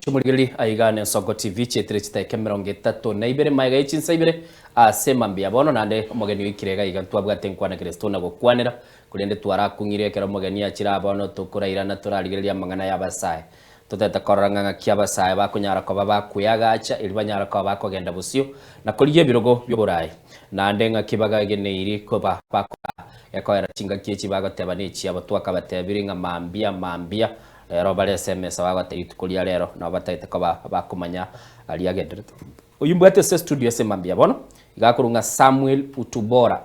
Mwachumurigili aigane Nsongo TV chetirechita kemeronge tatu na ibere maiga ichinsa ibere asema mbia bono nande omogeni wikirega iga twabwate nkwana Kristo na gukwanira kurende twarakungire kero omogeni achira bono tukuraira na turarigereria mangana y'abasaye tutete kororanga ky'abasaye bakunyara ko babakuyagacha ili banyara ko bakogenda busio na kuriye birogo by'oburayi nande ngakibaga geneiri ko bakora yakoera chinga kiechi bagoteba nechi abatwaka batebiri nga mambia robale SMS wagate itukulia lero na bataite ko bakumanya ali agenderete uyimbwate se studio se mambia bono igakurunga Samuel Utubora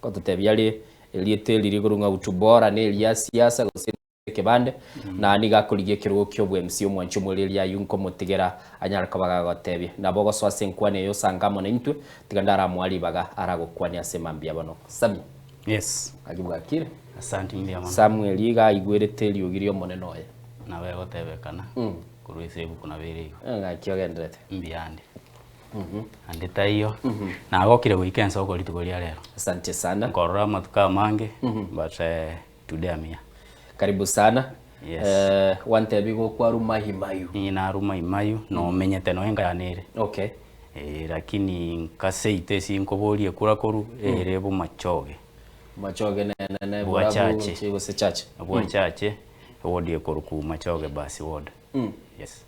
ko tutebyali eliete lirigurunga Utubora ne Elias siasa goseke bande na ni gakuriye kirugo kyo bwemsi omwanchu mulilia yunko mutigera anyara ko bagagotebye nabo goswase nkwane yo sangamo na intwe tigandara mwali baga aragokwania se mambia bono sabi yes agibwakire asante mbia mama Samuel iga igwerete liugirio moneno ye na wewe tebekana kuruise buku na bere ngakiogendrete mbiande andita hiyo na agokire weekend so ko litugolia lero asante sana korora matuka mange but today I'm here karibu sana yes wante bigo kwa ruma himayu ina ruma himayu no menyete no enga yanere okay lakini nkaseite sinkobolie kura koru erebo machoge ne burabu chigo se chache chache wodi koruku machoge basi wodi yes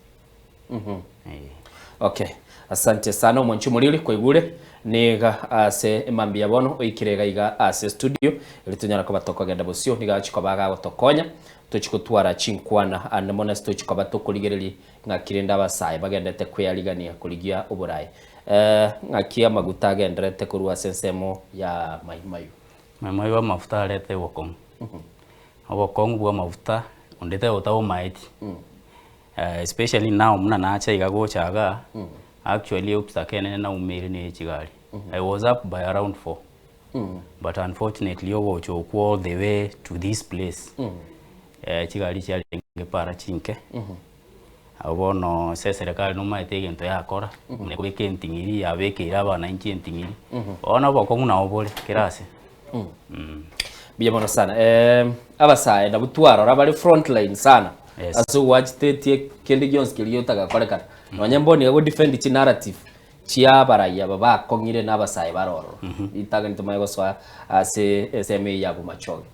okay asante sana mwanchu mulili kwa igure niga ase mambia bono oikirega iga ase studio ili tunyara ko batoko genda busio niga chiko baga gotokonya tuchikutwara chinkwana and monasto chiko batokurigereri ngakirenda abasaye bagendete kweyaligania kurigia uburayi ngakia maguta agenderete kurua sensemo ya mahimayu wa mafuta arete wokong wokong bwa mafuta ondete utawo maiti especially now muna naacha igagochaga actually upstakene na umeri ne chigari I was up by around 4 but unfortunately ogocho all the way to this place chigari cyarenge para chinke abono serikali no maite gento yakora ne kubike ntingiri yabeke abana inchi ntingiri ona boko muna obole kirase biyamono sana abasaye ndabutwara rabali frontline sana aso wachitetie kende Jones kiliyotaga korekana nonyamboni go defend chi narrative chia baraya baba kongire nabasaye baroro itaga ntumaye goswa ase SMA yabo machoge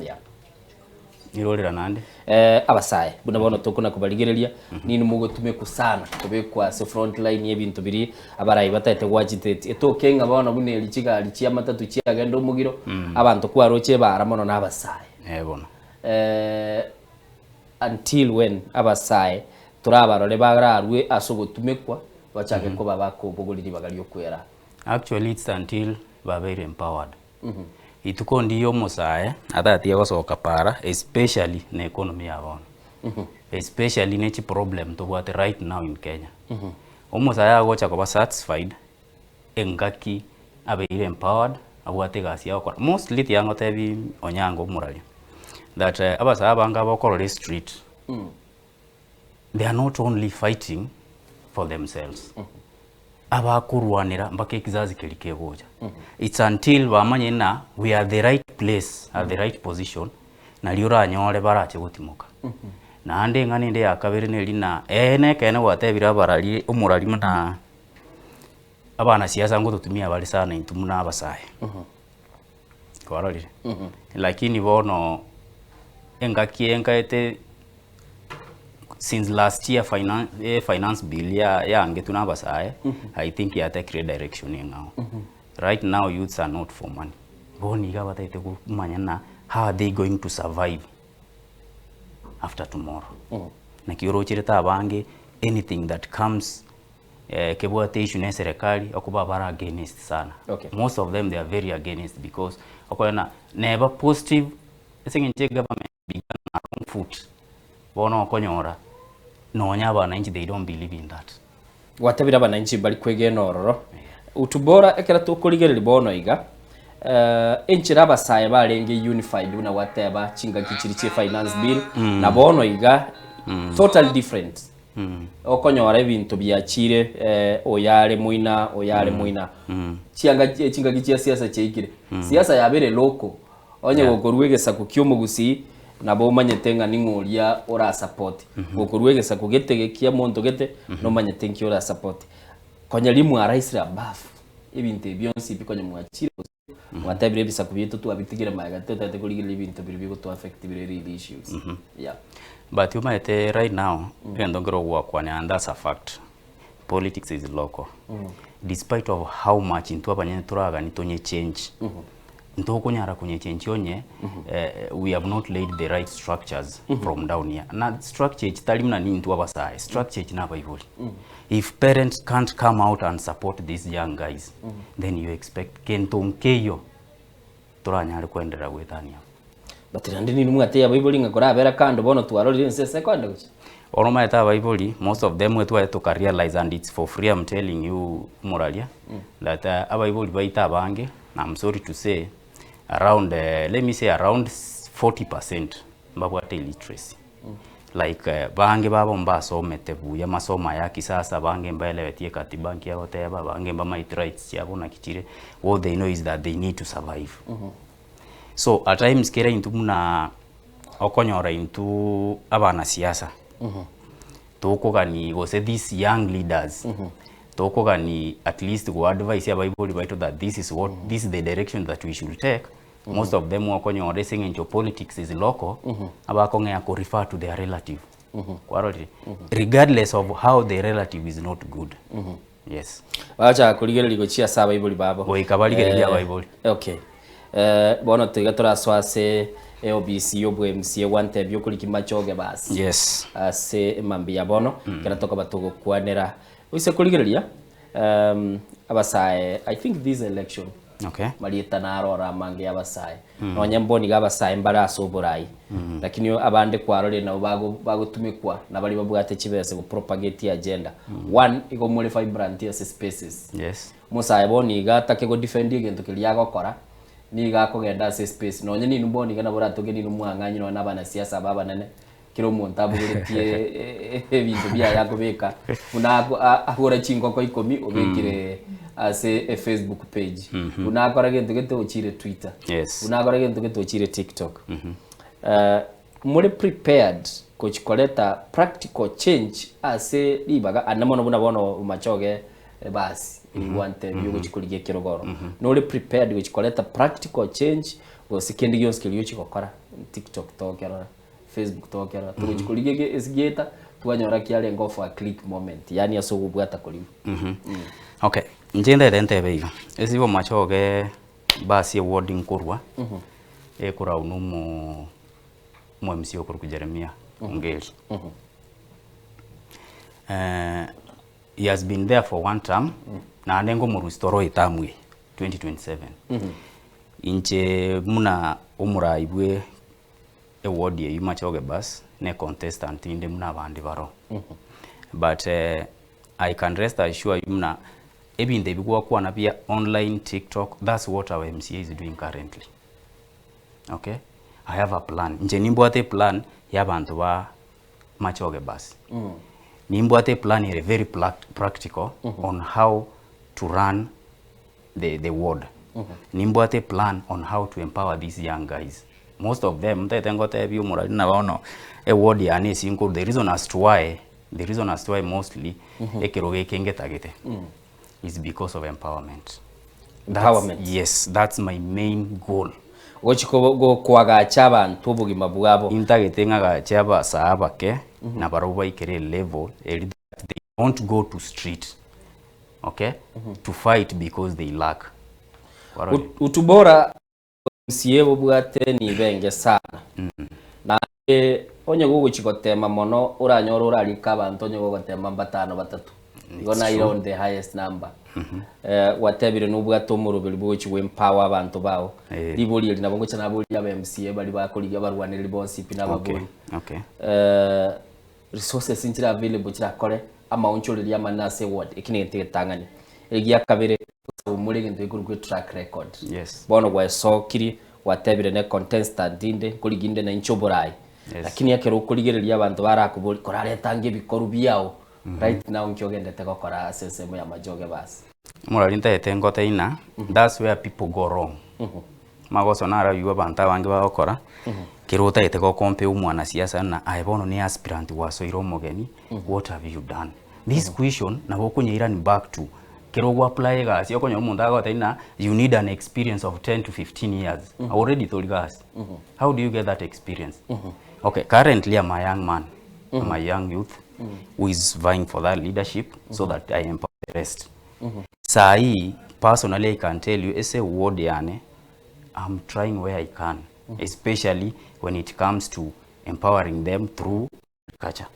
ya irorera nande abasaye buna bono tokuna kubaligereria nini mugotume kusana kubekwa se frontline y'ebintu biri abarayi batete wachitete etokenga bono buneli chigali chia matatu chia gendo mugiro abantu kwaroche baramono nabasaye bono until when abasaye turabarore bagararwe asogotumekwa bachake ko babako bogoliri bagaliyo kwera actually it's until ba very empowered ituko ndiyo musaye atati yagosoka para especially na economy yabo especially nechi problem to what right now in Kenya umusaye agocha ko ba satisfied engaki abeire empowered abwate gasi yakora mostly tiango tebi onyango murali that abasa banga bakorore street they are not only fighting for themselves abakurwanira mbake kizazi kilikegoja it's until bamanye na we are the right place at the right position na liura nyore barache gutimuka na ande ngani nde yakabere ne lina ene kene watebira barali umurali muna abana siasa ngo tutumia bali sana intumuna abasaye kwarali lakini bono engakiengaete since last year finance bill ya angetu nabasaye I think ya take redirection now right now youths are not for money boni ga bataite kumanya na how are they going to survive after tomorrow na kioro chireta bange anything that comes kebwate issue na serikali akuba bara against sana most of them they are very against because akona never positive esengenche government began on foot bono konyora no nyaba inchi they don't believe in that watabira bana inchi bali kwegenororo Utubora ekera tukurigerera bono iga inchi rabasaye barenge unified una wateba chinga kichiri che finance bill na bono iga totally different okonyora ebintu byachire oyare muina chinga kichia siasa cheikire siasa yabere loko onye gokorwege saku kyomugusi nabo manyete nga ninguria ora support gokurwe gesa kugetegekia muntu gete no manyete nki ora support konyari mu araisira bafu ibintu byonsi bikonye mwachire mwatabire bisa kubyeto tu abitigire maga tete kuligire ibintu biri go to affect biri issues yeah but you might right now ndongero gwakwa and that's a fact. Politics is local. Despite of how much into abanye turaga nitonye change ntoko nyara kunye change yonye we have not laid the right structures from down here na structure italimna ni into abasai structure inaba ivuli if parents can't come out and support these young guys then you expect kentonkeyo turanyare kwendera gwethania but ndini numwate ya bible ngakora bera kando bono twarorire nsese kwanda guchi oroma eta bible most of them wetwa to realize and it's for free. I'm telling you moralia that bible baita bange I'm sorry to say around let me say around 40% mbabwate illiteracy like bange babo mbasomete buya masoma ya kisasa bange mbelewetie katibanki ya hoteba bange mba my rights yabo na kichire what they know is that they need to survive so at times kera into muna okonyora into abana siasa toko gani go say these young leaders toko gani at least go advise ya bible right that this is the direction that we should take. Most of them wakonyo racing into politics is local abakonge ya ko refer to their relative regardless of how the relative is not good. Yes acha kuligere ligochia sa bible babo oikabaligere ya bible okay bono tigatora swase OBC obwMC wante byo kuri kimachoge basi yes ase mambia bono kana toka batogo kwanera use kuligereria abasae I think this election okay marieta narora mange abasae no nyamboni gabasae mbara soborai lakini abande kwarore na bagutumikwa na bali babwate kibese go propagate agenda one iko muri vibrant as spaces yes musae boni gatake go defend igento kiliya gokora ni gakogenda se space no nyini numboni kana bora togeni numwanganyi no nabana siasa baba nene kiro muntu abuguretie ebintu bya yakobeka unako ahura chingo ko 10 obekire ase Facebook page unakora gento gete ochire Twitter yes unakora gento gete ochire TikTok muri prepared kochikoleta practical change ase libaga anamono buna bono machoge basi wante byo chikuliye kirogoro no prepared which koleta practical change go sikendi yo skill yo chikokora TikTok tokera Facebook tokera to chikuliye esgeta twanyora kiale ngofa click moment yani aso gubwata kuli okay njenda dente beyo esibo machoge basi wording kurwa ekura unumu MC okuru Jeremia Ongeri he has been there for one term na nengo mu restore itamwe 2027 inche muna umuraibwe award ye yumachoge bus ne contestant inde muna bandi baro but I can rest assure you muna ebinde bigwa kwa na pia online TikTok. That's what our MCA is doing currently. Okay, I have a plan nje nimbwate plan ya bantu ba machoge bus nimbwate plan is very practical on how to run the ward. Nimbwate plan on how to empower these young guys. Most of them tetengote byo murali na baono a ward yani sinko the reason as to why mostly ekiroge kengetagete is because of empowerment. Yes, that's my main goal. Gochiko go kwaga chaba ntubugima bwabo intagete nga chaba saaba ke na baroba ikere level they don't go to street, okay, to fight because they lack utubora msiebo bwate ni benge sana na onye go chikotema mono uranyoro urali kabantu onye go gotema batano batatu igona on the highest number watebire nubwato mu rubiri bwochi empower abantu bawo liboli na bongo cyana boli aba MCA bali bakoliga barwanira bonsi pina baboli okay resources intira available kira kore ama onchoreri ya manase ward ikinete tangani egia kabere umuri ngendo igurugwe track record yes bono gwa sokiri watebire ne contestant inde kuliginde na inchoborai lakini yakero kuligereria abantu barakuboli korareta bikoru byao right now nkiyogendete gokora sesemo ya majoge basi muralinta etengote ina that's where people go wrong magoso nara yuwa banta bangi bakora kirota iteko kompe umwana siasa na aibono ni aspirant waso iromogeni what have you done this question na bokunyeira ni back to kero apply gas yokonya umuntu agotaina you need an experience of 10 to 15 years already told gas how do you get that experience okay currently I'm a young man I'm a young youth who is vying for that leadership so that I empower the rest sai personally I can tell you as a word yani I'm trying where I can especially when it comes to empowering them through culture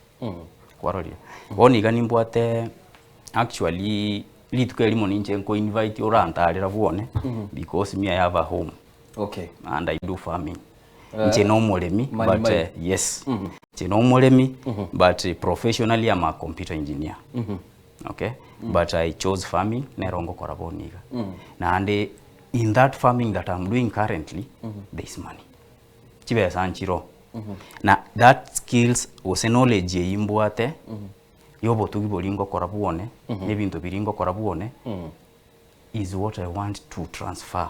kwarori oni ganimboate actually litko elimo ninche ko invite orantarira buone because me I have a home okay and I do farming nche no mulemi but yes nche no mulemi but professionally I'm a computer engineer okay but I chose farming nerongo koraboniga na ande in that farming that I'm doing currently there is money chibe sanchiro na that skills was knowledge yimbwate yobo tugibolingo korabuone nebintu biringo korabuone is what I want to transfer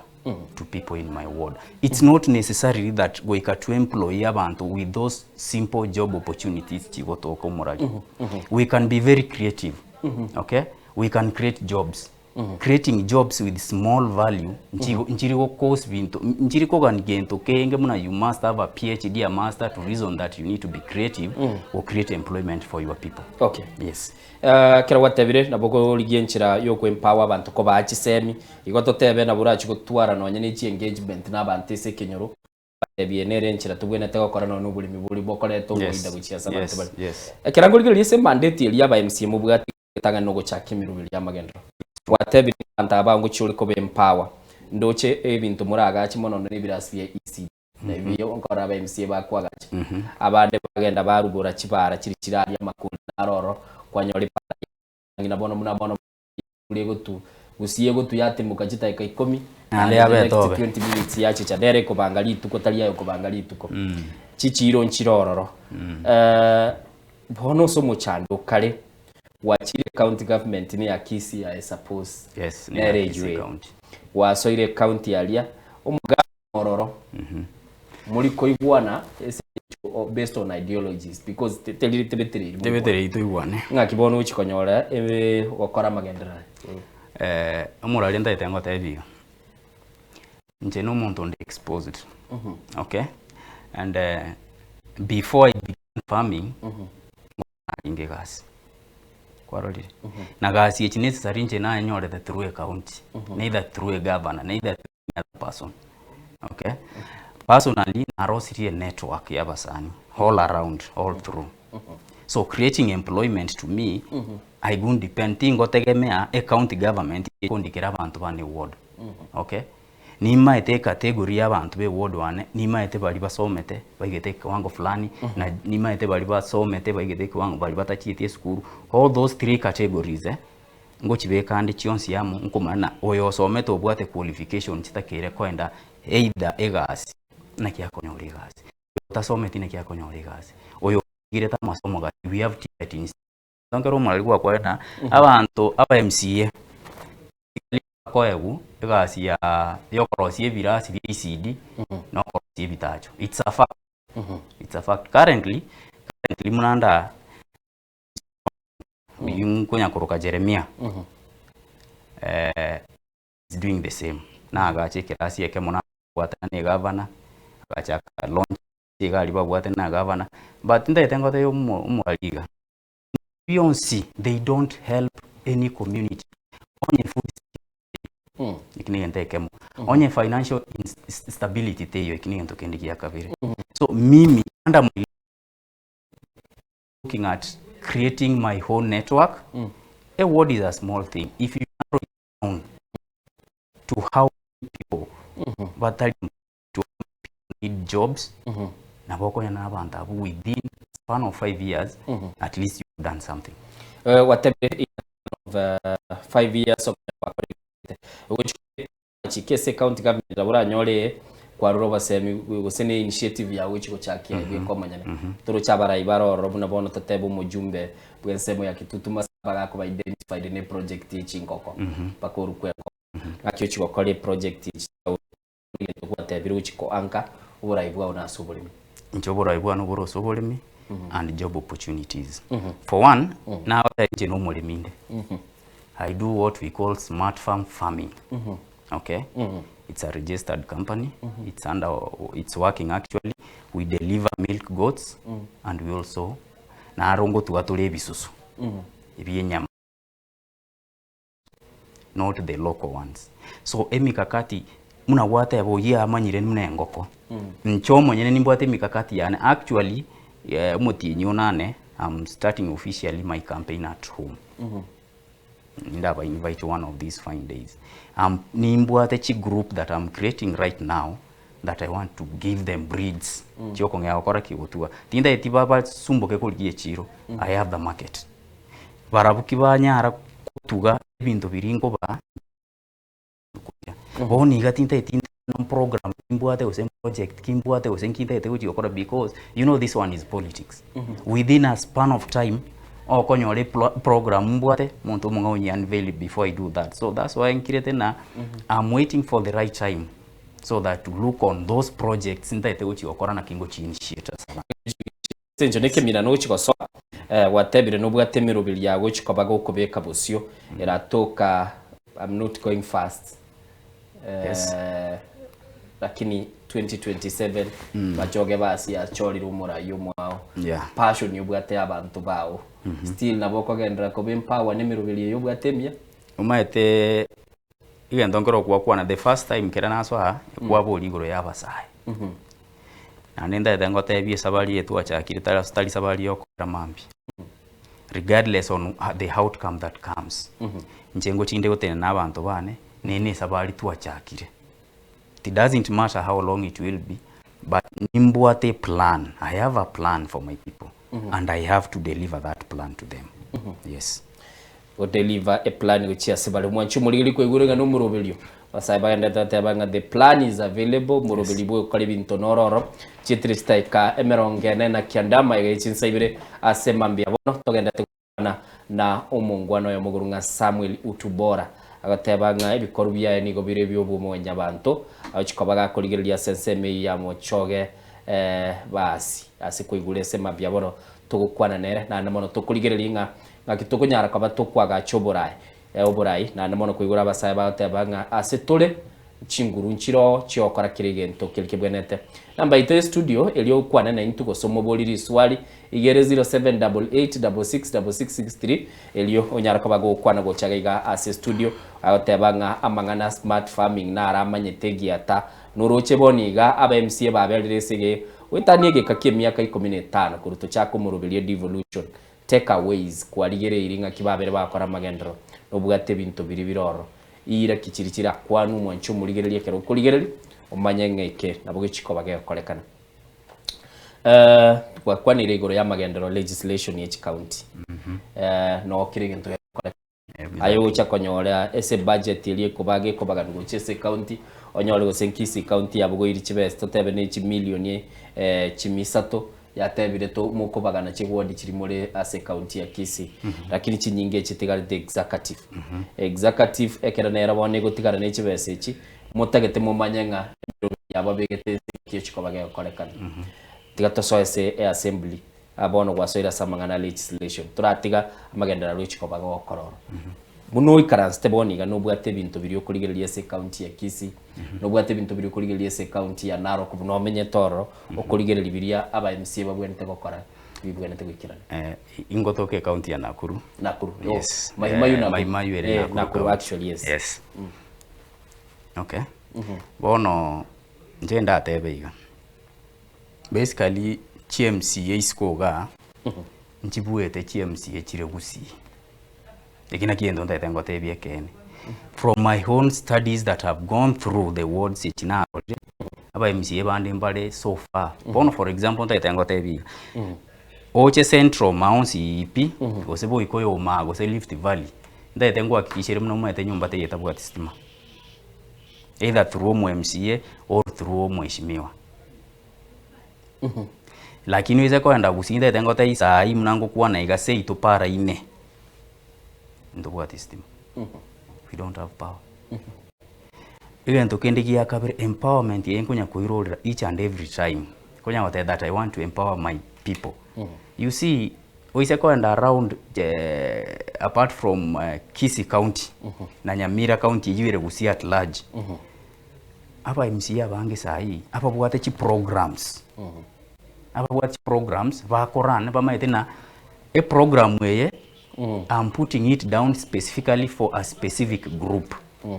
to people in my ward. It's not necessarily that we can to employ abantu with those simple job opportunities chigotoko moraji. We can be very creative. Okay? We can create jobs. Creating jobs with small value nchiriko course bintu nchiriko ganigento kenge muna you must have a PhD a master to reason that you need to be creative or create employment for your people. Okay. Yes. Kera watebire naboko ligienchira yo ku empower abantu ko bachisemi igoto tebe na burachi gutwara nonye ni engagement na bantese kenyoro bienere nchira tubwene tego korana no buli mibuli bokoreto boida guchiasa bantu bali. Kera ngoligi lise mandate yali aba MC mu bwati tanga no gochakimiru ya magendro. Watebire antaba ngo churi ko be empower ndoche ebintu muraga chimono n'ibirasi ya EC nebiyo nkora aba MC bakwagacha abande bagenda barugora kibara kirikirari amakuru naroro kwanyori ngina bono muna bono kulego tu gusiye go tuyatimuka kitaika 10 ale abetobe 20 minutes yache cha dere ko bangali tuko taliya ko bangali tuko chichiro nchirororo bono so muchando kale wachire county government ni akisi I suppose yes ni akisi county wasoire county alia omugororo muri ko igwana based on ideologies because tebeteri ito igwane ngakibono uchikonyora wakora magendera omurali ndaite ngote ebio nje no muntu ndi exposed okay and before I began farming inge gas kwarolire na gas ye necessary nje na nyore the through a county neither through a governor neither through another person okay personally narosiri a network yabasani all around all through so creating employment to me I gun depending gotegemea a county government ikondikira abantu bane ward okay nima ete category y'abantu be ward wane nima ete bali basomete bagete kiwango fulani na nima ete bali basomete bagete kiwango bali batachitie school all those three categories ngo chibeka andi chionsi yamu nkomana oyo somete obwate qualification chitakire kwenda either egasi na kiakonyori gasi utasomete na kiakonyori gasi oyo gireta masomo ga we have teachers tongero malikuwa kwena abantu aba MCA koegu egasi ya yokorosie virasi VCD no korosie bitacho it's a fact it's a fact currently munanda konya koroka Jeremia is doing the same na agache kirasi yake mona kwatana ne governor agacha launch igali babwate na governor but ndaitengo te umwaliga Beyonce they don't help any community only food ikinigendekemo onye financial stability teyo ikinigento kendikia kavire so mimi under looking at creating my own network a word is a small thing if you narrow it down to how people but to need jobs na bokonya na abantu abu within span of 5 years at least you've done something whatever of 5 years of which chikese county government abura nyore kwa ruro basemi gusene initiative ya which go chakia kwa manyane turu chabara ibaro robuna bono tatebu mujumbe bwensemo ya kitutuma sabaga ko identified ne project chingoko bakuru kweko akyo chiko kole project chiko tabiru chiko anka ura ibwa una subulimi njobora ibwana boro sobolemi and job opportunities. For one, now I no moleminde. I do what we call smart farm farming. Okay? It's a registered company. It's working actually. We deliver milk goats and we also na arongo tuatole bisusu. Ebyenyama. Not the local ones. So emikakati muna wata yabo ye amanyire muna ngoko. Nchomo nyene nimbwate mikakati yani actually umoti nyonane I'm starting officially my campaign at home. I invite one of these fine days. Nimbwate chi group that I'm creating right now that I want to give them breeds. Choko ngea okora kiwotua. Tinda etibaba sumboke kolgie chiro. I have the market. Barabuki banyara kutuga bintu biringo ba. Boni gatinta etinta program kimbwate ose project kimbwate ose kinta eteguji okora because you know this one is politics. Within a span of time okonyole program mbwate muntu munga onye unveil before I do that. So that's why I'm creating I'm waiting for the right time so that to look on those projects inta eteguji okora na kingo chi initiators. Senjo neke mirano chiko so watebire no bwate mirobili yago chikobaga okubeka bosio eratoka I'm not going fast. Yes. Lakini 2027 bajoge basi ya chori rumura yumwao. Passion yubwate abantu bawo. Still naboko gendera ko bempower nemirubili yubwate mya. Umaete igendo ngoro kwa na the first time kera naswa kwa boligoro yabasai. Na nenda edengo tebie sabali yetu achakiri tali sabali yokora mambi. Regardless on the outcome that comes. Njengo chinde gotene nabantu bane nene sabali tuachakire. It doesn't matter how long it will be, but nimbwate plan. I have a plan for my people, and I have to deliver that plan to them. Yes. Or deliver a plan which is about mwanchu muligili ko igurega no murobelio. Basaiba ndata tabanga the plan is available murobelibo kalibi ntonororo chitrista ka emerongene na kiandama igichinsaibire asemambia bono togenda na omungwano ya mugurunga Samuel Utubora agatebanga ibikorwa bya nigo bire by'obumo nyabanto achikobaga koligeria senseme ya mochoge basi asikuigule sema bya bono tugukwana nere na namono tukoligeria ngakitukunyara kaba tukwaga choborai oborai na namono kuigura basaiba agatebanga asetole chinguru nchiro chiokora kirigento kilikibwenete namba ite studio elio kwana na intuko somo boliri swali igere 0788666663 elio onyara kabago kwana go chagaiga ase studio ayotebanga amangana smart farming na aramanyetegi ata nuroche boniga aba MC babelresege wetaniege kakemia ka 15 kuruto chako murubilie devolution takeaways kwaligere iringa kibabere bakora magendro nobugate bintu biri biroro ira kichirikira kwanu mwancho muligerelie kero kuligereli omanyengeke nabo gicikoba gekorekana kwa ni regoro ya magendero legislation ya county no kirigento ayo cha konyora ese budget ili kubage kubaga ngochese county onyole go senkisi county yabugo iri chibest totebe ne chi million chimisato yatebire to mukubaga na chigwodi chiri muri ase county ya Kisii lakini chinyinge chitigara the executive executive ekera nera bone gutigara ne chibese chi mutagete mu manyenga yababegete kichikobaga yokorekana tigato so ese assembly abono gwasoira samangana legislation turatiga amagendera rw'ichikobaga okororo muno ikaranste boniga no bwate bintu biri okurigereria ese county ya Kisii no bwate bintu biri okurigereria ese county ya Narok no menye toro okurigereria biria aba MC babwente gokora bibwente gwikirana ingotoke county ya Nakuru yes Maimayu ere Nakuru actually yes okay bono njenda atebeiga basically CMCA iskoga nchibuete CMCA chiregusi ekina kiendo ndaitengo tebie kene from my own studies that have gone through the wards ichina aba MCA bandi mbale so far bono for example ndaitengo tebie oche central maunsi ipi osebo ikoyo mago se Rift Valley ndaitengo akishire mno mwete nyumba te yetabwa stima either through MCA or through mheshimiwa lakini weze kwenda gusinda tengo ta isa imnango kuana igase itupara ine ndobwa system we don't have power igen to kendigia kabere empowerment yenkunya kuirolera each and every time kunya that I want to empower my people. You see, we say go and around apart from Kisii County na Nyamira County yiwire gusi at large. Aba MCA bange sahi aba bwate chi programs. Aba bwate programs ba koran ba maite na a program weye I'm putting it down specifically for a specific group.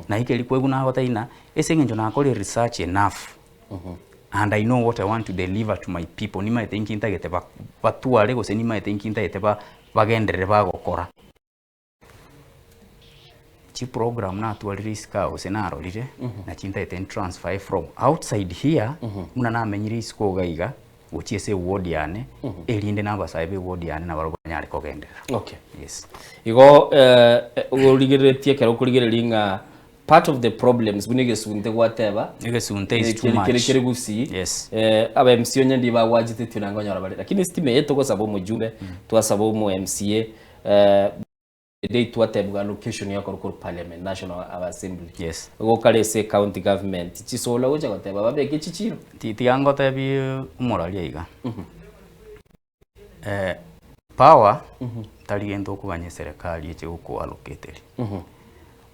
Na hike likwe guna hota ina esengenjo na akole research enough. And I know what I want to deliver to my people. Ni maite inkinta gete batuale gose ni maite inkinta gete bagendere bagokora. Chi program na tualiriska ose na arolire na chinta ite transfer from outside here muna na amenyiri isko gaiga gochiese ward yane elinde na basaibe ward yane na barobanyare kogendera. Okay. Yes. Igo uligeretie kero kuligerelinga part of the problems bunige sunte whatever nige sunte is too much. Kere gusi. Yes. Aba MCA nyandi ba wajite tunanganya bale lakini stime yeto ko sabo mujumbe twasabo mu MCA day twatebwa location ya korokoro parliament national assembly. Yes. Go kale se county government chisola uja goteba babe kichichiro Tiango tebi umorali iga. Power taliendo kubanye serikali yeche uko allocated.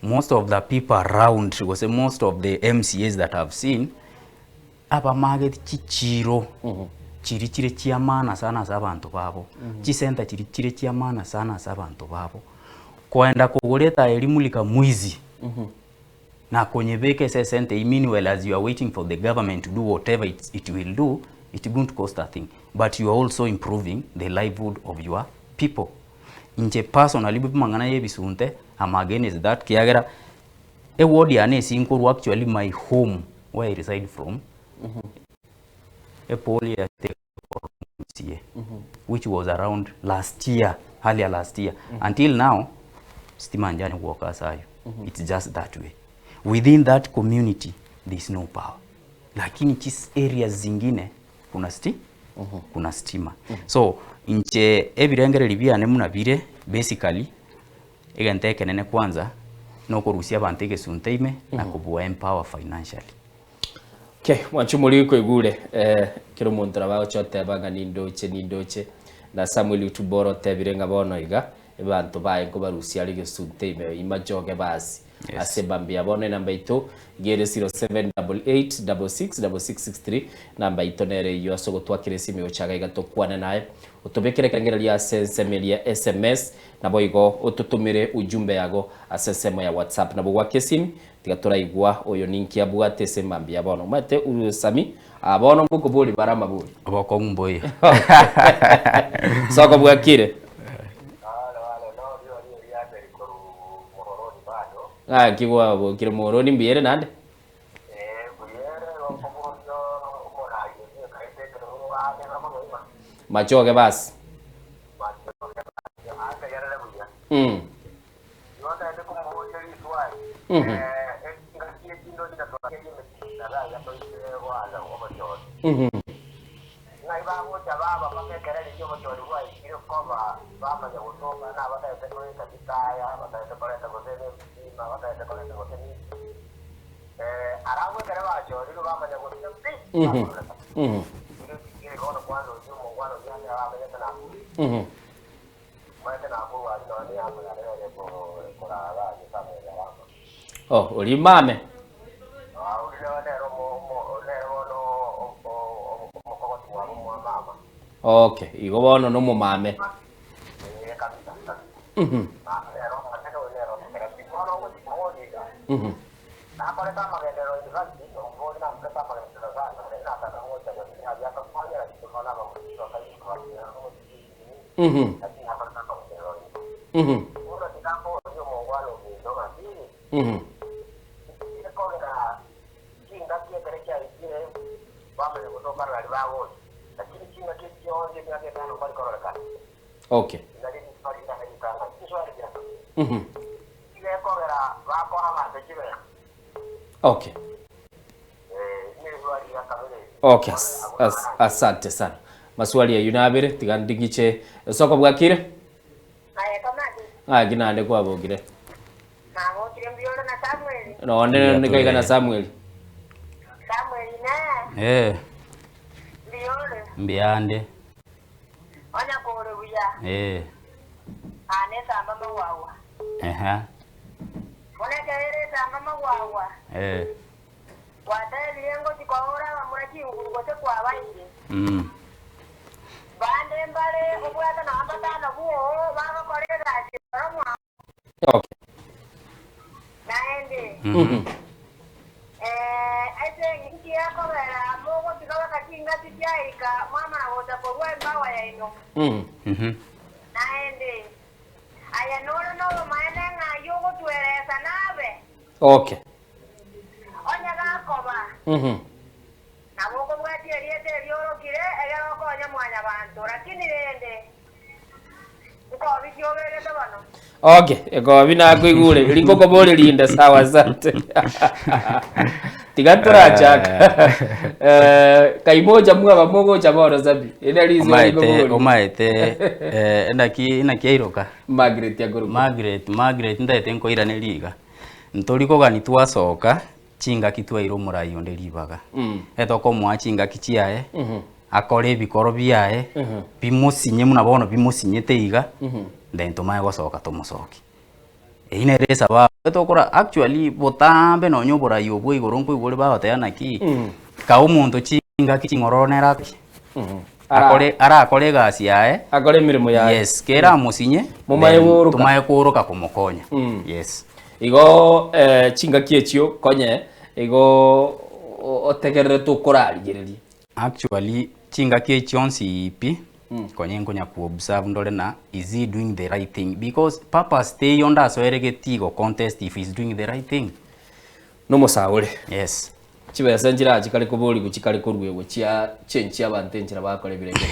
Most of the people around, was most of the MCAs that I've seen, aba market chichiro, chirichire chiamana sana sabantu babo, chisenta chirichire chiamana sana sabantu babo, kwenda kuguleta elimu lika mwizi, na kwenye beke sesente, meanwhile as you are waiting for the government to do whatever it will do, it won't cost a thing, but you are also improving the livelihood of your people. Inche personally bimangana yebisunte I'm against that kiagera a ward yane sinkuru actually my home where I reside from a poly which was around last year earlier last year until now stima njani kuoka sayo it's just that way within that community there is no power lakini chis areas zingine kuna stima so inche ebirengere libyane muna bire basically egante kenene kwanza no kurusia bantege sunteime na kubua empower financially. Okay, mwanchu muri ko igure kiro montra ba chote banga nindoche na Samuel utuboro tebirenga bono iga ebantu baye ko barusia ali sunteime imajoge basi asebambia bono namba ito gere 0788666663 namba ito nere yo asogo twakire simi ochaga igatokwana naye utobekere kangera ya sensemelia SMS na boigo ututumire ujumbe yago asesemo ya WhatsApp na bugwa kesim tigatora igwa oyo ninki abwate sembambia bono mate usami abono nguko boli barama boli abako ngumboye soko bwakire kigwa bo kire moroni mbiere nande machoge basi Oh, ulimame. Okay, igo bono no mumame. Okay. Okay. Okay. Asante sana. Maswali ya yunabire tigandigiche soko bwakire? Aya kamadi. Ginande kwa bogire. Mango kirembiolo na Samuel. No ne kaiga na Samuel. Samuel na. Eh. Biolo. Mbiande. Onya kore buya. Ane samba mawawa. Ona kaere samba mawawa. Wata liengo chikora wamura chinguru kote kwa bainde. Bande mbale obwata na ambatana buo baba korera chiromwa. Okay. Naende. Aise ngikia kobera mogo tikawa katinga tijaika mama woda korwa mbawa ya ino. Naende. Aya no maana nga yogo tueleza nabe. Okay. Onya gakoba. Na boko bwati eliete lyoro kire egero ko nya mwanya bantu lakini rende. Uko bikyobere tabano. Okay, eko bina kuigure lingo ko bole linda sawa asante. Tigatura chaka. Kaimoja mwa bamogo chaboro zabi. Ina lizo omaete ena iroka. Margaret ya guru. Margaret ndaete nkoira ne liga. Ntoriko gani twasoka chinga kitwa iro murayo nde libaga. Etoko mwa chinga kichiae. Akore bikoro biae. Bimusinye munabono bimusinyete iga. Then to my gosoka to musoki. Ine resa ba etokora actually botambe no nyobora yobo igoronko igore ba batayana ki. Ka umuntu chinga kichingororonera ki. Akore gasi yae. Akore mirimo yae. Yes, kera musinye. Tumaye kuruka kumukonya. Yes. Igo chinga kiechio konye igo otegerere tukorarigereria. Actually chinga kiechio nsipi konye ngonya ku observe ndole na is he doing the right thing, because papa stay yonda so eregetigo contest if he's doing the right thing. No musawure. Yes. Chibesa njira chikali kubuli kuchikali kurwego chia chenchi abantu enchira bakore birenge.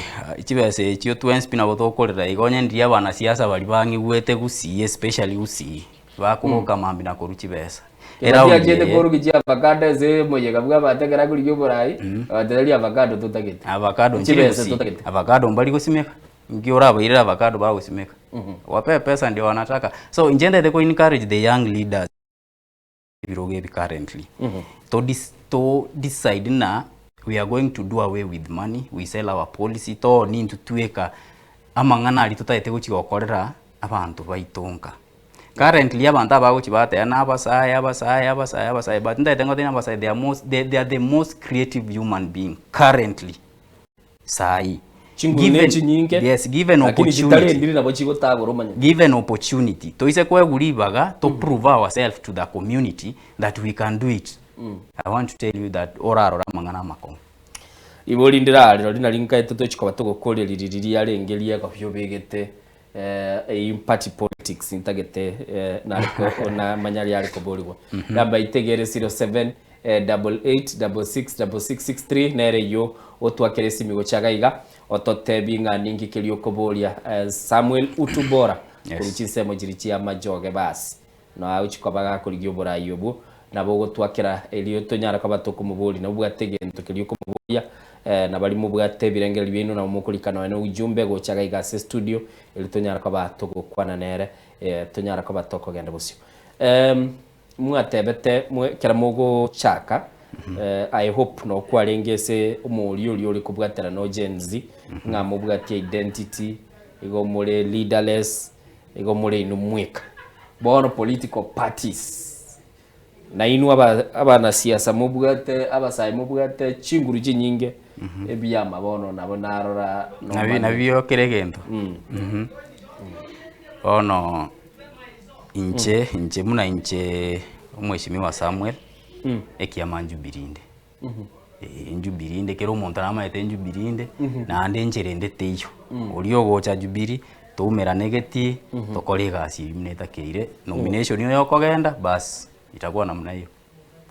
Chibesa ekyo twenspi na botokorera igonye ndiya bana siasa bali bangi wete gusi especially usi bakuhoka mambi na koru chibesa. Era ugende koru kijia avocado ze moye kabwa bategera kuri yoborai abateri avocado tutagete. Avocado chibesa tutagete. Avocado mbali gusimeka. Ngiora bayira avocado ba gusimeka. Wape pesa ndio wanataka. So njende they encourage the young leaders biroge currently. To decide na we are going to do away with money, we sell our policy to need to tueka amangana ali tutaite guchigokorera abantu baitonka. Currently abantu abaguchibate na abasaya but ndaite ngote na abasaya they are the most creative human being currently. Sai given opportunity to ise kwa gulibaga to prove ourselves to the community that we can do it. I want to tell you that orarora mangana makon ibolindira rero rina linka toto chikoba tugokoreririria arengeria gafyo begete party politics intagete nariko na manyari ariko boligwa namba itegere 07 88666663 nere yo otwakere simigo chagaiga ototebi nganingi kelio kobolia Samuel Utubora kuruchisemo jirichi amajoge basi no uchikobaga kuligyo bora yobu nabo gotwakira elio tonyara kabatuko mubuli na bwategento kelio kobolia na bali mubwate birengeri bino na mukulikana no ujumbe go chagaiga se studio eli tonyara kabatuko kwana nere tonyara kabatoko genda busyo mwatebete kera mugo chaka I hope no kwarengese umuri uri kubwatera no Gen Z nga mubwati identity igo mure leaderless igo mure inumweka bono political parties na inu abana siasa mubwate abasai mubwate chinguru jinyinge ebiyama bono nabo narora no nabyo keregendo ono inche muna inche umweshimiwa Samuel ekiama njubirinde njubirinde kero umuntu aramaete njubirinde na ande ncherende teyo oliyo gocha jubiri tumera negeti tokore gasi eliminate keire nomination yo yokogenda bas itakuwa namna hiyo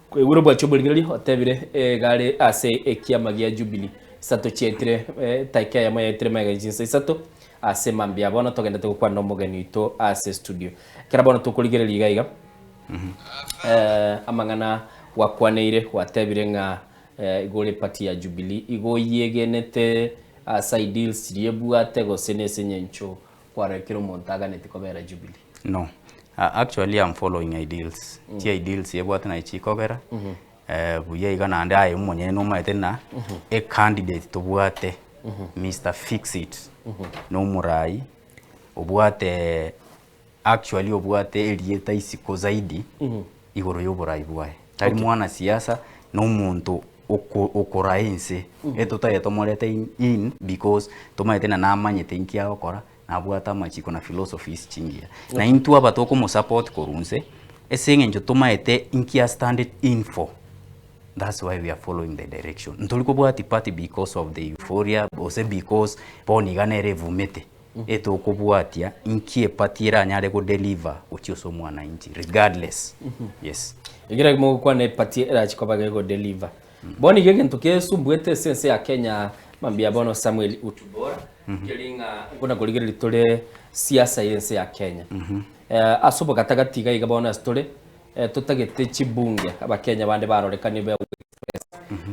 kweguro bwa chobolingiri otebire gare ase ekiama gya Jubilee sato chetre taika ya mayetre mega jinsa sato ase mambia bona togenda tukwa no mogeni to ase studio kera bona tukuligere ligaiga amangana wakwaneire watebire nga igore party ya Jubilee igo yegenete asa deals riebwate go senese nyencho kwarekero montaga netikobera Jubilee. No, actually I'm following ideals. Ideals yebwate na ichikogera buye igana ande ayo munye no maete na a candidate to bwate Mr. Fix It no murai obwate actually obwate elieta isiko zaidi igoro y'oburai bwae tari mwana siasa no muntu okoraense etota yetomorete in because tomaete na namanyete inkia okora na bwata machiko na philosophies chingia na intu abatoko mo support korunse esenge njo tomaete inkia standard info. That's why we are following the direction. Ntoliko bwati party because of the euphoria, ose because poni ganere vumete. Eto kubwatia inkie patira nyare go deliver uchioso mwana inchi regardless. Yes. Igira mo kwa ne patira chikoba go deliver. Boni gege ntoke sumbwete sense ya Kenya mambia bono Samuel Utubora. Gelinga kuna kuligera litole siasa yense ya Kenya. Asobo katagatiga igabona story tutagete chibunge abakenya bande barorekane be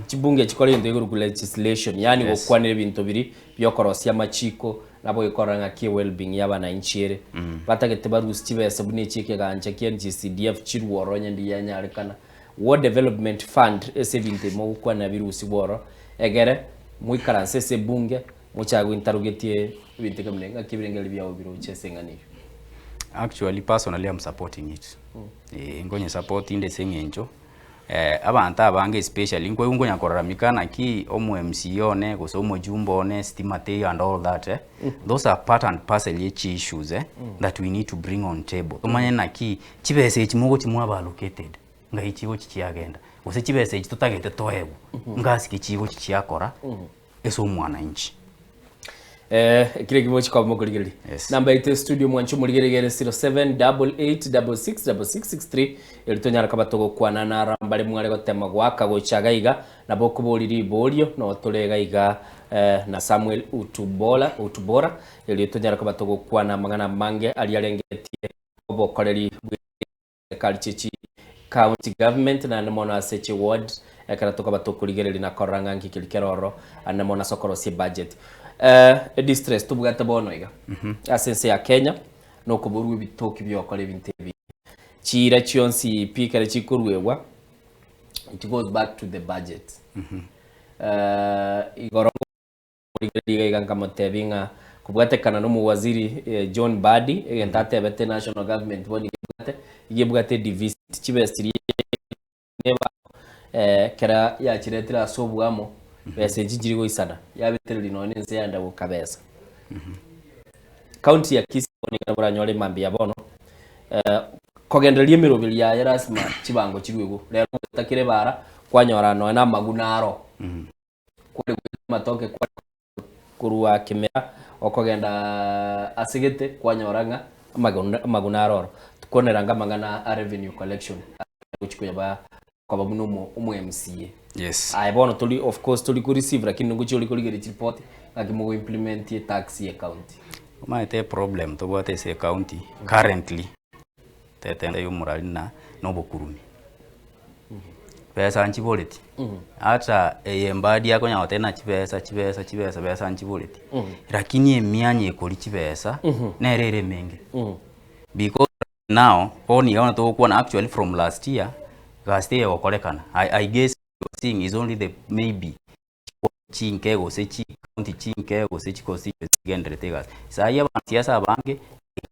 chibunge chikore ndo iguru legislation yani gukwanira ibintu biri byokorosia machiko nabo ikoranga ki well-being y'abana inchere batagete barusi chibese buni chike ganje KNGCDF chirworonya ndi yanyarekana World Development Fund esebinte mo kwana virusi boro egere muikaranse se bunge muchago interrogatie ibintu kamlenga kibirengeli byawo biro chesenganiro. Actually, personally, I'm supporting it. Ngonya supporting the sengencho. Abantu abange especially ngonya koraramikana ki omu MCO ne goso omu jumbo ne stimate and all that. Those are part and parcel issues that we need to bring on table. Tomanye na ki chibese chimogo chimwa ba allocated. Nga ichigo chichiagenda. Ose chibese chitutagete tohebu. Ngasi kichigo chichiakora. Eso mwana inchi. Kile kibochi kwa mokoligereri. Number 8 studio mwanchu muligerere 0788666663 elitonyara kabatogo kwana na rambale mwale gotema gwaka gochagaiga na bokuboliri bolio no tolegaiga na Samuel Utubora elitonyara kabatogo kwana magana mange alialengetie obokoreri kalichichi county government na namona aseche ward karatoka batokoligereri na koranga nkikilikero anamona sokorosi budget. Distress tubugata bono iga asense ya Kenya no kuburwe bitoki byokole bintebi chira chionsi pikare chikurwewa. It goes back to the budget. Igoro iga nkamotebinga kubwate kana no muwaziri John Badi entate bete national government boni yebwate divisit chibestiri neba kera ya chiretira sobwamo bese jijirigo isana yabetero linone nse yanda bukabeza. County ya Kisii ni buranyole mambi ya bono kogenderie mirobili ya yarasima chibango chirwego rero takire bara kwanyora no na magunaro kuri matoke kwa kuruwa kimera okogenda asigete kwanyoranga magunaro tukoneranga mangana revenue collection uchikuya ba kwa babuno umu MCA. Yes. Bono tuli of course tuli ku receive lakini nguchi uli kuligeri report ngakimo implement ye tax ye county. Maite problem to bwate se county currently tetenda yumuralina no bokurumi. Pesa anchiboleti. Ata yembadi yako nyawatena chipesa pesa anchiboleti. Lakini emyanye ekoli chipesa nerere menge. Because now oni yaona to kuwa actually from last year gaste wakolekana. I guess seeing is only the maybe chinkego sechi county chinkego sechi kosi gendere tegas saya bansiasa abange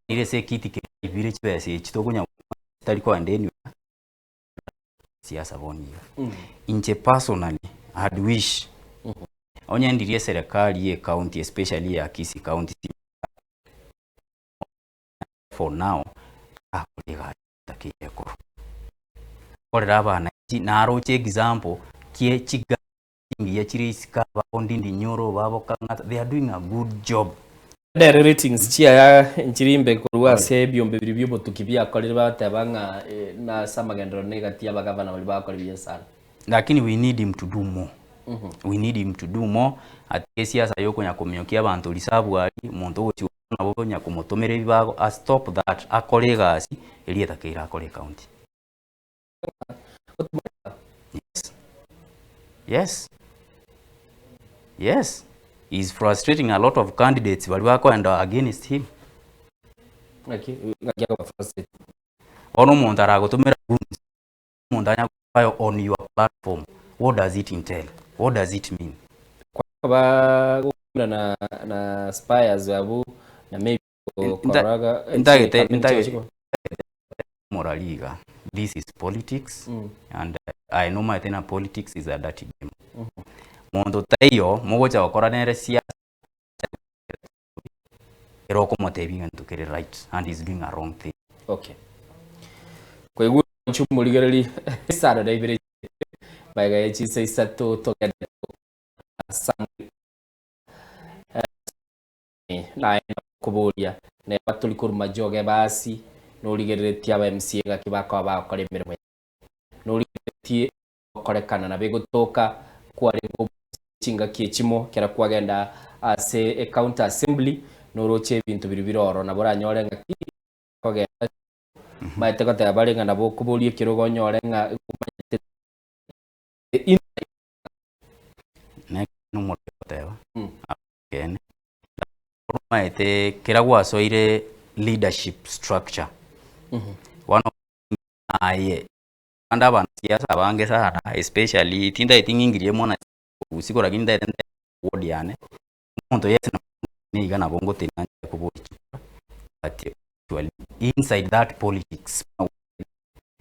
ile se kiti ke ibire chipese chitokunya taliko andeni siasa boni inche personally had wish onya ndirie serikali ye county especially ya Kisii county for now akulega takiyeko korera bana naro che example kie chiga ya chirisika bondindi nyoro babo kanga they are doing a good job. The ratings chia ya nchirimbe kuruwa se byombe biri byo tukibya kolera batabanga na samagendro negative bagavana bali bakolera sana. Lakini we need him to do more. We need him to do more at siasa yoko nya komyokia abantu lisabu ali muntu ochi nabo nya kumotomere bibago a stop that akolega asi elieta keira akole county. Yes. He's frustrating a lot of candidates but wako and against him. Ono montara gotomera montanya on your platform. What does it entail? What does it mean? Kwa na Spires abu na maybe koraga moraliga. This is politics and I know my thing politics is a dirty game. Mondo tayo mogoja wakora nere siasa eroko motevinga to get it right and he's doing a wrong thing. Okay. Kwa hiyo chumuligereri sada da ibere baga yachi sai sato to gada sam na kubolia ne batuli kurma joge basi no ligereti aba MC ga kibaka ba kore mirimo no ligereti korekana na begotoka kwa rego chinga kiechimo kera kwagenda ase account assembly no roche bintu biribiroro na bora nyore ngaki kogenda maite kota barenga na bokubolie kirogo nyore nga ne no motewa again maite kiragwa soire leadership structure one of aye anda ban siasa bange sana especially tinda itingingirie mona usikora kinda word yane monto yes ni gana bongo tena kuboti but actually inside that politics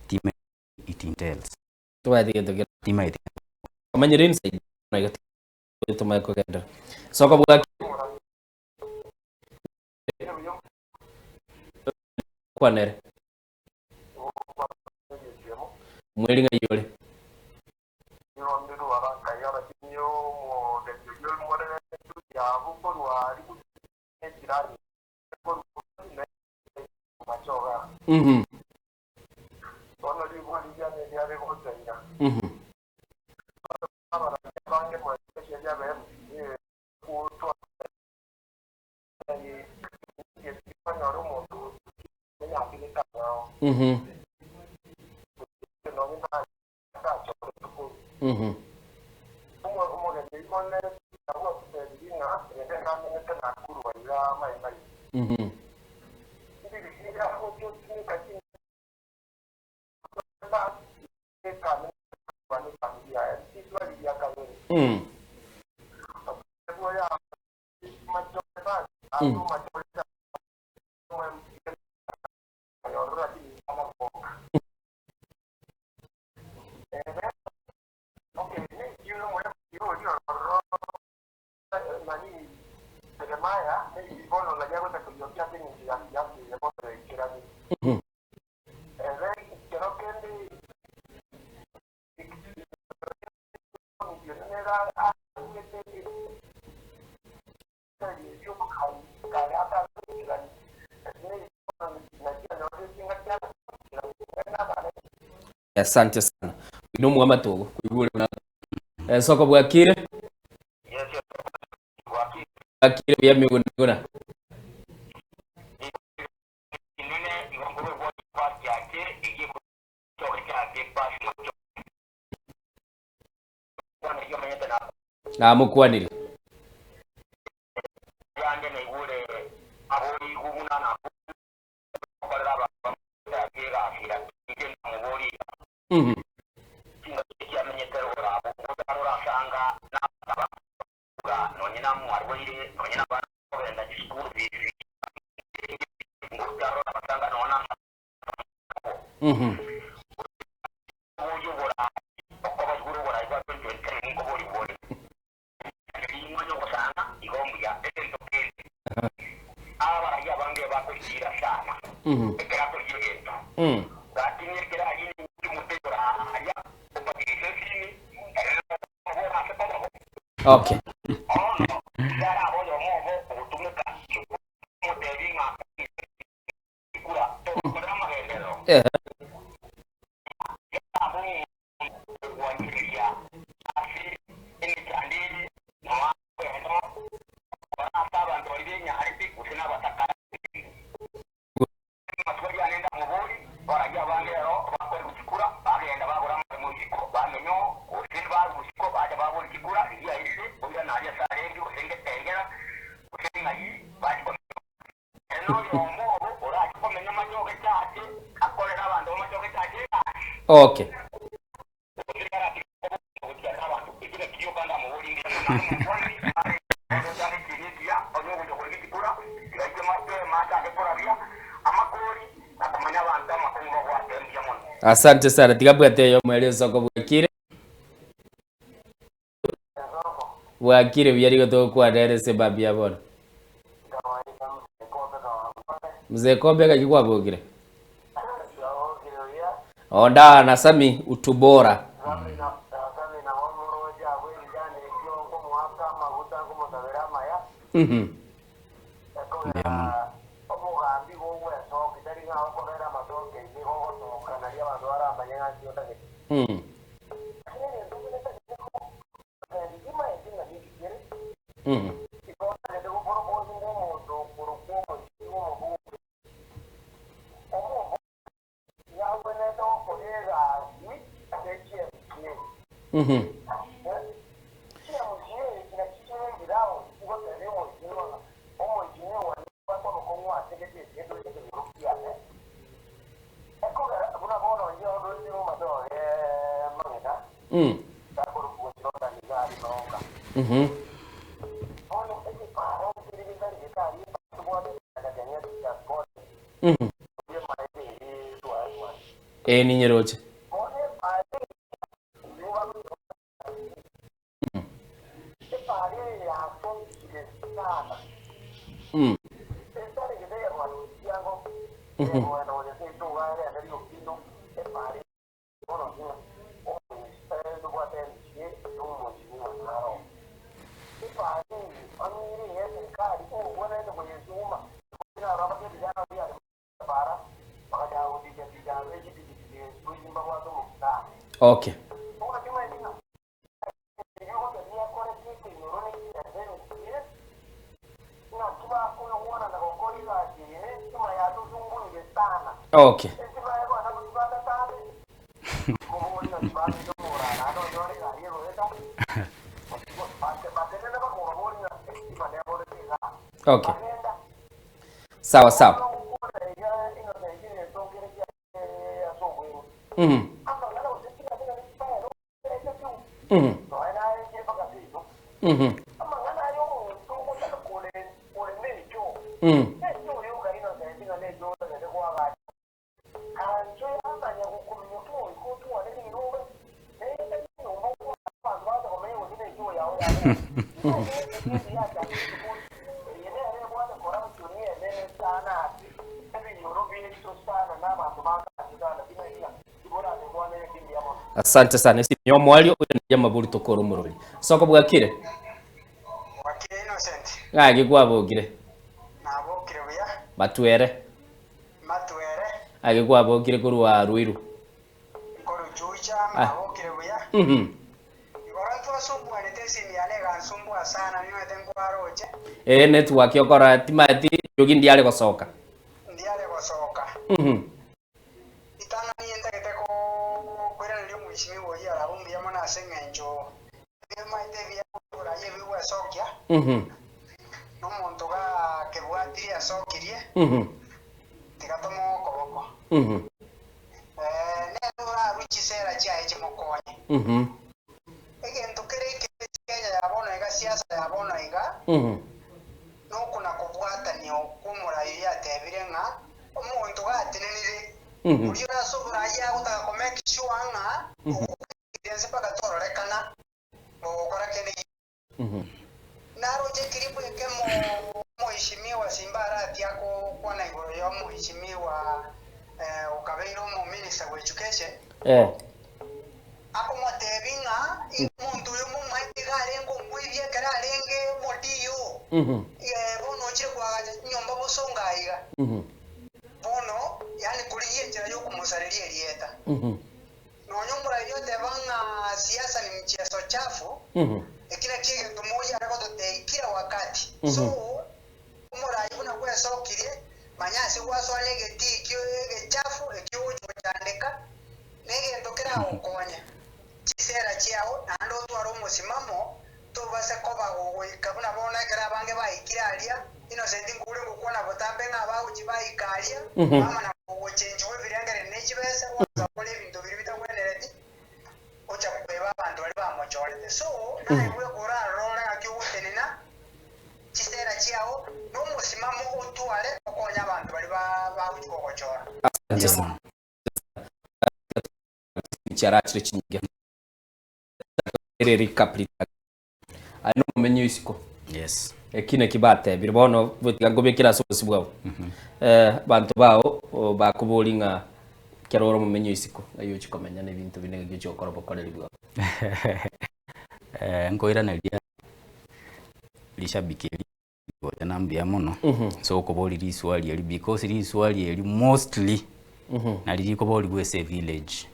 team it entails to I think team it manyere inside na to my kokenda so ko buga kwanere mweli nga yole asante sana ino mwama togo kuigule na soko bwakire bwakire bya migona na mukwaniri yande na igule aboli gumuna na kola ba ya afira igenda muboli kinga kiamenyetero abo mudaro sanga na ba nonyina mwarwire nonyina ba kwenda school vivi mudaro sanga nona okay okay ngo ndokurigiti kura gaite mata ke kura bia amakori na kumanya bantu amakungo kwa tembia mono. Asante sana tigabwate yo mwelezo ko bwakire bwakire byari goto kwa dere se babia bona mzee Kobe kakikwa bogire onda na sami utubora ni nyeroche okay. Okay. Okay. Sawa sawa. Asante sana isi nyo mwalio uya mabuli tokoro muruli soko bwakire Wakire Innocent ngagi gwabogire nabokire buya matwere agi gwabogire kuru wa Ruiru koru chucha nabokire buya Igorantu asumbwa netesi ni ale gansumbwa sana niwe tengwaroje network yokora timati yogi ndiale gosoka itana nienda keteko kwera ndio mwishimiwa ya rabumbi ya mwana sengenjo maite bya kura yewe wa sokya no muntu ga kebwatiri asokirie tikatomo koboko neno ra ruchisera cha eche mokonye egento kere Kenya yabona iga siasa yabona iga no kuna kubwatania okumura ya tebire nga omuntu gatinenire uriyo nasobora ya gutaka make sure nga ukenze paka tororekana okora kene naroje kiribu kemo muheshimiwa Simbara atiako kwa na igoro ya muheshimiwa ukabeiro mu minister of education ako motebinga umuntu yo mu maigare ngo mwibye kararenge modiyo bono chire kwa nyomba bosongaiga bono yani kuliye njira yo kumusalilia elieta no nyombora yote banga siasa ni mchezo chafu kila kitu tumoja rako tote kila wakati so umora yuna kwa sokirie manyasi waso alege ti kyo chafu kyo chotandeka nege ndokera ukonya chisera chiao nando twaro musimamo to base koba gogo ikabuna bona kera bange baikiralia Innocent ngure ngukona botambe ngaba uchibaikalia mama na gogo change we birangere nejibese waza kole bintu biri bitagwenereti ocha kubeba abantu bali bamochorete so naye we kura rora akiutenena chisera chiao osimamo otwale okonya abantu bali bawuchikokochora. Asante sana. Charachire chinge. Recap lita. Ano menyo isiko. Yes. Kine kibate biribono butigagobe kira sosi bwabo. Bantu bao bakubolinga keroro mumenyo isiko ayo chikomenya nebintu binege cyo korobo koreli bwabo. Ngoira na lia lishabikeli nambia muno so koboli liswali eli because liswali eli mostly na liliko boli gwese village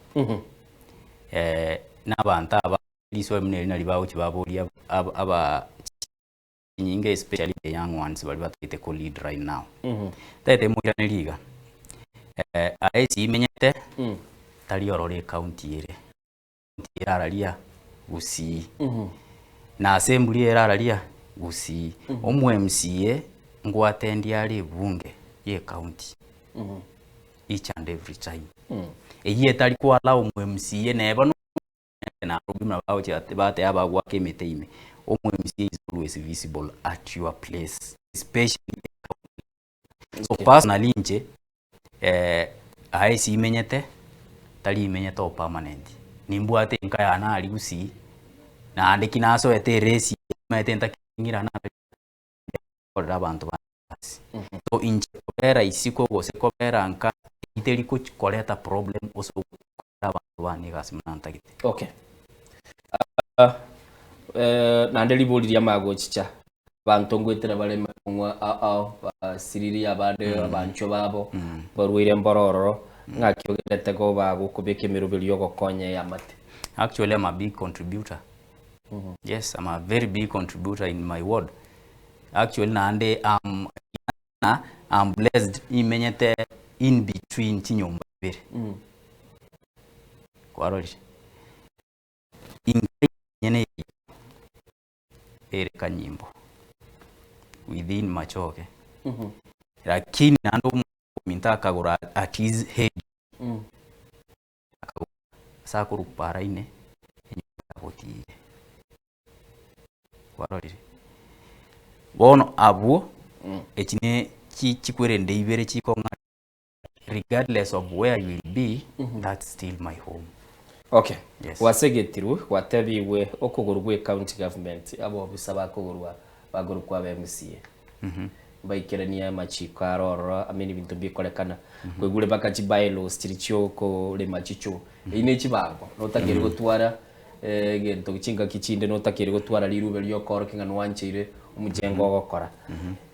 n'abantu aba liswali muneli na libawo kibaboli aba nyinga especially the young ones bali batite ko lead right now tete muira ne liga aesi imenyete tali orore county ere aralia gusi na assembly era aralia gusi omu MCA ngwatendi ali bunge ye county each and every time eyi tali kwa la omu MCA neba no na problem bawo chate bate aba gwa kemeteime omu MCA is always visible at your place especially so personally nje aisi imenyete tali imenyete permanent nimbwate nkaya na ali gusi na andiki naso ete race metenta kingira na ora abantu basi so inje kopera isiko gose kopera nka iteli ko koleta problem oso abantu bani gasimanta gite. Okay. Nandeli boliria mago chicha bantu ngwetera bale mwa siriri abade abancho babo barwire mbororo ngakyogerete ko bago kubeke mirubiri yogokonye yamate. Actually I'm a big contributor. Yes, I'm a very big contributor in my ward. Actually nande I'm blessed imenyete in between chinyomba bere kwarori ingene ere kanyimbo within Machoge lakini nando mintaka gura at his head sakuru para ine nyobotire kwarori bono abu ekine chikwerende ibere chikonga regardless of where you will be that's still my home. Okay. Yes. Wasegetiru watebiwe okugurugwe county government abo bisaba kugurwa baguru kwa MCA baikirania machiko aroro ameni bintu bikolekana kwegure bakachi bylaws tiricho ko le machicho ine chibango notakere gutwara gento chinga kichinde notakere gutwara lirube lyokoro kinga nwanchire umujengo gokora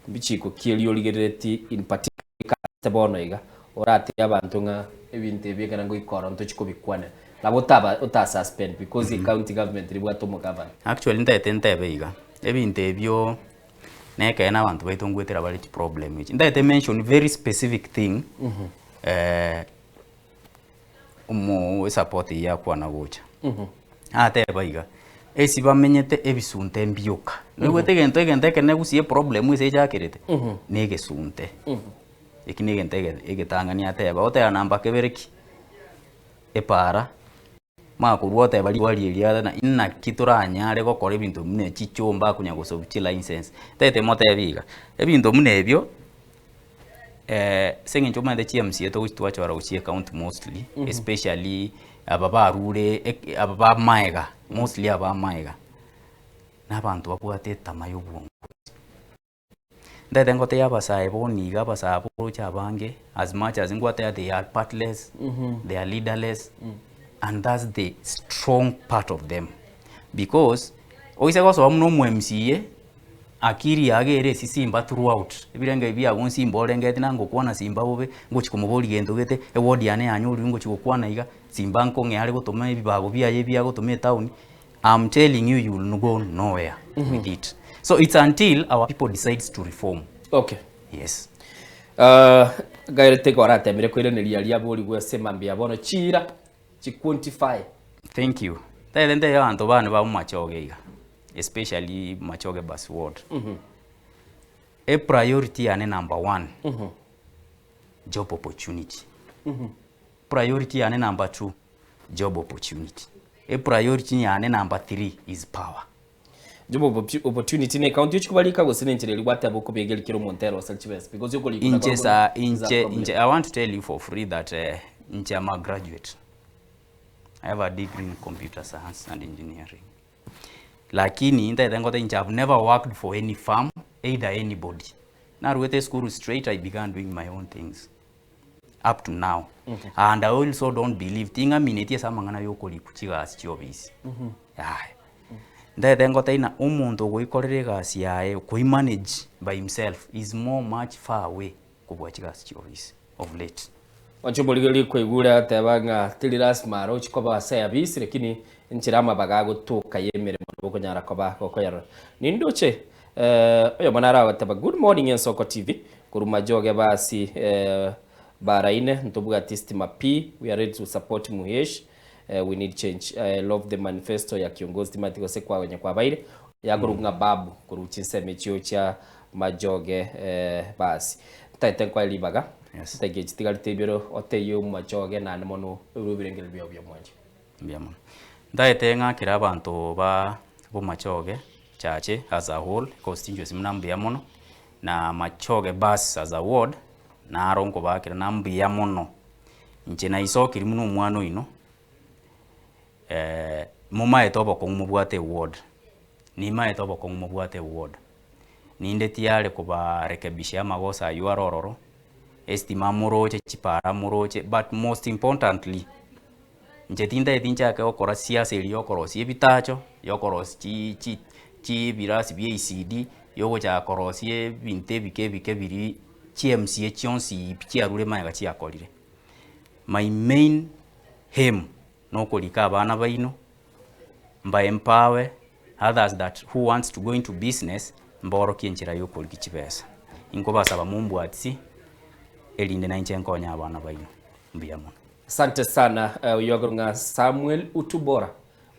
bichiko kielio ligereti in particular tabono iga orate abantu nga ebinte byekana ngo ikoro ntochiko bikwane labo taba uta suspend because the county government ribwa to mukabana. Actually ndete beiga ebinte byo neka na abantu baitongwetera bali problem iki ndete mention very specific thing support ya kwa na gocha ate baiga esi bamenyete ebisunte mbyoka nigwete gento egenteke negusie problem ise jakirete nege sunte ikini gentege egetangania teba ote namba kebereki epara makuruote bali walielia na inna kituranyare gokora ebintu mune chichomba kunya gosobuchi license tete mote biga ebintu mune ebyo sengin choma de CMC to gutwa chara uchi account mostly especially ababa rure ababa maiga mostly ababa maiga nabantu bakwate tamayo bwongo ndete ngote yabasa boniga basa cha bange as much as ngwate they are partless they are leaderless and that's the strong part of them because oise goso mno mu MCA akiri agere sisimba throughout ebirenge bya gonsimba olengete nango kuona simba bobe ngochikomoboli gendo gete eward yane anyuri ngochikokwana iga simba nkonge ale gotoma ebibago byaye bya gotoma town. I'm telling you, you will go nowhere with it. So it's until our people decides to reform. Okay. Yes. Gairete gora temire kwireneria ria boli gwe semambia bono chira chi quantify. Thank you. Tende ya anto bana ba Machoge iga. Especially Machoge bus ward. A priority ane number 1. Job opportunity. Priority ane number 2. Job opportunity. A priority ane number 3 is power. jubo opportunity ne county chukubalika gusine nchireli gwate aboko begel kiro Montero Salchibes because yuko inche I want to tell you for free that inche am a graduate. I have a degree in computer science and engineering. Lakini inche I've never worked for any firm, either anybody. Narwete school straight, I began doing my own things up to now. And I also don't believe tinga mineti samangana yokoli kuchiga asichobisi. Ina umuntu guikorere gasi yae ku manage by himself is much far away kubwachiga asichobisi of late. Wachoboligeli kwegura tabanga tiliras maro chikoba service lakini nchirama bagago toka yemere maboko nyara koba kokoyaro. Nindoche oyo manara wataba good morning en Soko TV kuruma joge basi baraine ntobuga tistima P we are ready to support Muhesh. We need change. I love the manifesto ya kiongozi Timothy Sekwa wenye kwa baire ya kurunga babu kuruchinse mechio cha majoge basi taitenkwa libaga tage chitigali tebiro oteyo majoge na mono rubirengel byo mwanje byamo ndaitenga kira abantu ba bo majoge chache as a whole constituency mnambia mono na machoge bus as a ward na arongo bakira nambia mono nje na isokiri muno mwano ino muma etobo ko mubwate ward ni ma etobo ko mubwate ward ninde tiale kuba rekebisha magosa yuarororo estima muroche chipara muroche but most importantly nje tinda etincha ke okora siasa iliyokorosi ebitacho yokorosi chi birasi BACD yogo cha korosie binte bike biri CMC chionsi pichiarule maiga chiakolire my main aim no kolika abana baino mba empower others that who wants to go into business mboro kienchira yokoliki chibesa ingo basaba mumbu atsi elinde na inche nkonya abana baino mbiyamo. Asante sana uyogorunga Samuel Utubora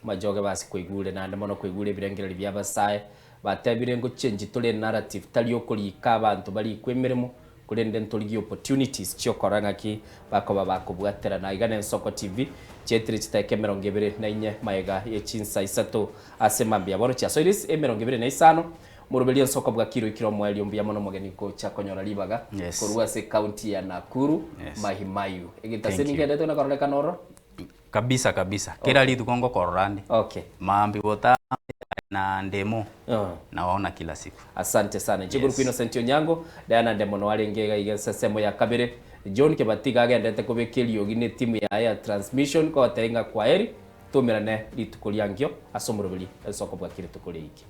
majoge basi kwigule na ndamono kwigule birengero byabasaye batabirengo change tole narrative tali yokolika abantu bali kwemeremo kurende ntoligi opportunities cyo koranga ki bakoba bakubwatera na igane Soko TV chetri chitake 24 maega yechinsa isato asemambia boro cha so iris 25 murubeli Soko bwa kiro ikiro mwali ombia mono mogeni ko cha konyora libaga kurua se county ya Nakuru Mahimayu egitase ningende na koroleka noro kabisa kera litu kongo kororandi maambi bota na ndemo naona kila siku. Asante sana Jiguru Innocent Onyango Diana Ndemono walengega igesa semo ya kabere John Kebatiga agendete kubekeli yogine timu ya transmission ko tenga kwa eri tumirane litukuliangyo asomurubili Soko bwa kiri tukuli iki.